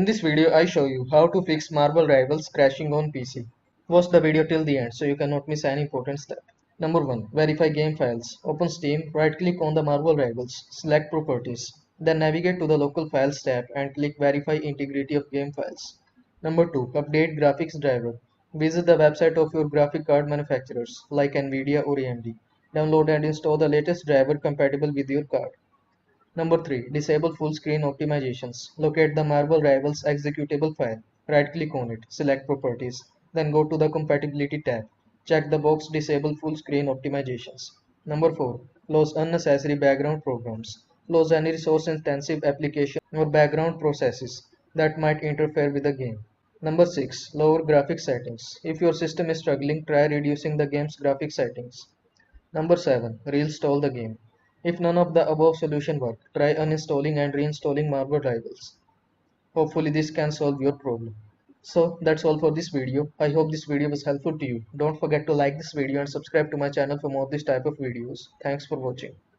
In this video, I show you how to fix Marvel Rivals crashing on PC. Watch the video till the end so you cannot miss any important step. Number 1. Verify game files. Open Steam, right-click on the Marvel Rivals, select Properties. Then navigate to the Local Files tab and click Verify Integrity of Game Files. Number 2. Update Graphics Driver. Visit the website of your graphic card manufacturers like Nvidia or AMD. Download and install the latest driver compatible with your card. Number 3. Disable full screen optimizations. Locate the Marvel Rivals executable file. Right-click on it, select Properties, then go to the Compatibility tab. Check the box Disable full screen optimizations. Number 4. Close unnecessary background programs. Close any resource-intensive application or background processes that might interfere with the game. Number 6. Lower graphics settings. If your system is struggling, try reducing the game's graphics settings. Number 7. Reinstall the game. If none of the above solution work, try uninstalling and reinstalling Marvel Rivals. Hopefully this can solve your problem. So that's all for this video. I hope this video was helpful to you. Don't forget to like this video and subscribe to my channel for more of this type of videos. Thanks for watching.